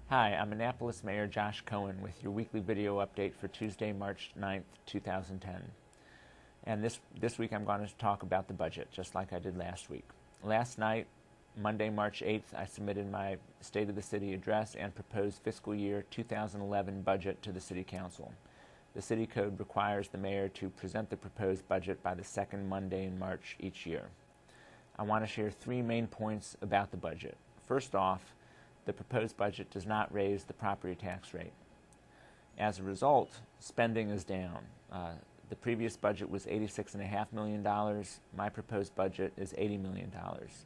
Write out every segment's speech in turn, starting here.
Hi, I'm Annapolis Mayor Josh Cohen with your weekly video update for Tuesday, March 9th, 2010. And this week I'm going to talk about the budget, just like I did last week. Last night, Monday, March 8th, I submitted my State of the City address and proposed fiscal year 2011 budget to the City Council. The City Code requires the mayor to present the proposed budget by the second Monday in March each year. I want to share three main points about the budget. First off, the proposed budget does not raise the property tax rate. As a result, spending is down. The previous budget was $86.5 million. My proposed budget is $80 million,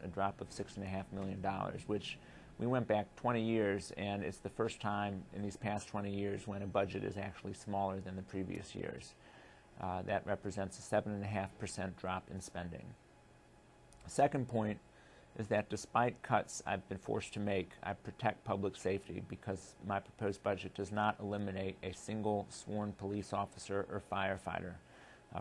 a drop of $6.5 million, which we went back 20 years, and it's the first time in these past 20 years when a budget is actually smaller than the previous years. That represents a 7.5% drop in spending. Second point is that despite cuts I've been forced to make, I protect public safety because my proposed budget does not eliminate a single sworn police officer or firefighter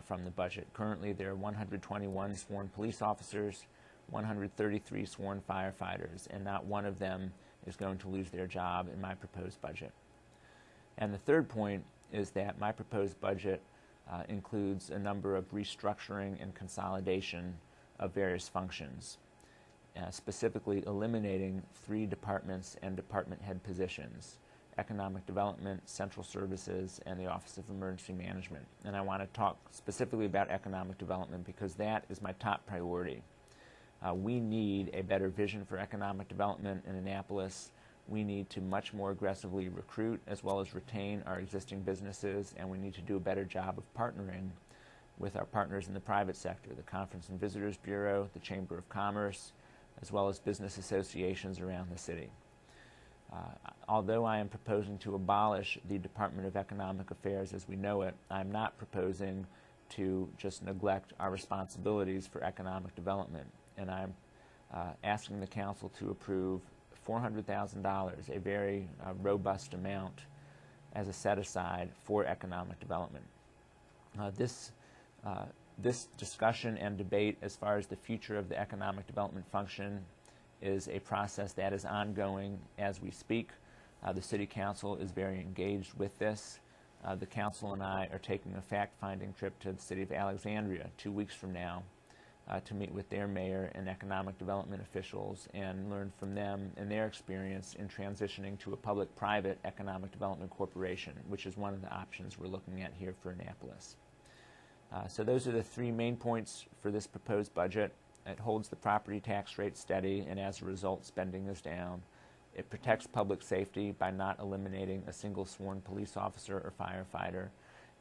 from the budget. Currently, there are 121 sworn police officers, 133 sworn firefighters, and not one of them is going to lose their job in my proposed budget. And the third point is that my proposed budget includes a number of restructuring and consolidation of various functions. Specifically eliminating 3 departments and department head positions: Economic Development, Central Services, and the Office of Emergency Management. And I want to talk specifically about Economic Development because that is my top priority. We need a better vision for economic development in Annapolis. We need to much more aggressively recruit as well as retain our existing businesses, and we need to do a better job of partnering with our partners in the private sector, the Conference and Visitors Bureau, the Chamber of Commerce, as well as business associations around the city. Although I am proposing to abolish the Department of Economic Affairs as we know it, I'm not proposing to just neglect our responsibilities for economic development. And I'm asking the council to approve $400,000, a very robust amount, as a set-aside for economic development. This discussion and debate as far as the future of the economic development function is a process that is ongoing as we speak. The City Council is very engaged with this. The Council and I are taking a fact-finding trip to the City of Alexandria 2 weeks from now to meet with their mayor and economic development officials and learn from them and their experience in transitioning to a public-private economic development corporation, which is one of the options we're looking at here for Annapolis. So those are the three main points for this proposed budget. It holds the property tax rate steady, and as a result, spending is down. It protects public safety by not eliminating a single sworn police officer or firefighter,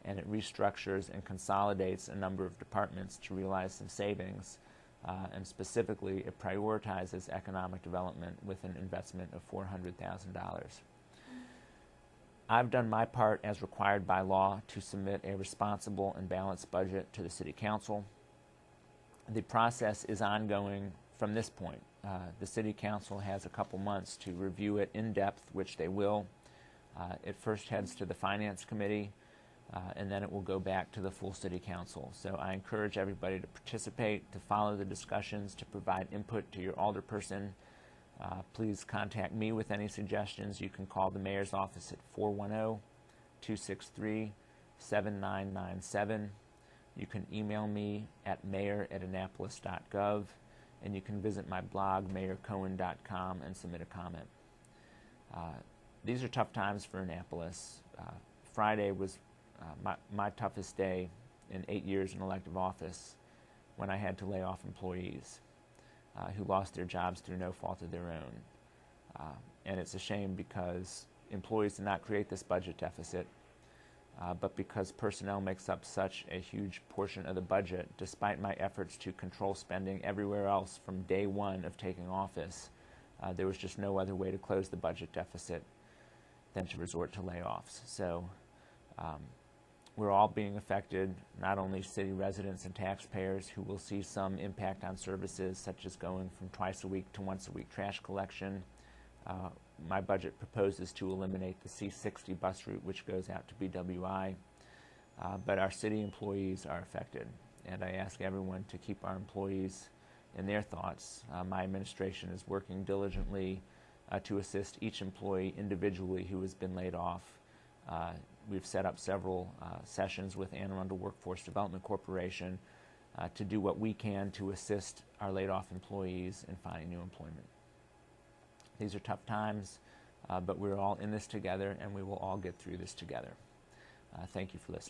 and it restructures and consolidates a number of departments to realize some savings, and specifically, it prioritizes economic development with an investment of $400,000. I've done my part as required by law to submit a responsible and balanced budget to the City Council. The process is ongoing from this point. The City Council has a couple months to review it in depth, which they will. It first heads to the Finance Committee, and then it will go back to the full City Council. So I encourage everybody to participate, to follow the discussions, to provide input to your alderperson. Please contact me with any suggestions. You can call the mayor's office at 410-263-7997. You can email me at mayor@annapolis.gov, and you can visit my blog, mayorcohen.com, and submit a comment. These are tough times for Annapolis. Friday was my toughest day in 8 years in elective office when I had to lay off employees who lost their jobs through no fault of their own. And it's a shame because employees did not create this budget deficit, but because personnel makes up such a huge portion of the budget, despite my efforts to control spending everywhere else from day one of taking office, there was just no other way to close the budget deficit than to resort to layoffs. So we're all being affected, not only city residents and taxpayers who will see some impact on services such as going from twice a week to once a week trash collection. My budget proposes to eliminate the C60 bus route which goes out to BWI, but our city employees are affected, and I ask everyone to keep our employees in their thoughts. My administration is working diligently to assist each employee individually who has been laid off. We've set up several sessions with Anne Arundel Workforce Development Corporation to do what we can to assist our laid off employees in finding new employment. These are tough times, but we're all in this together, and we will all get through this together. Thank you for listening.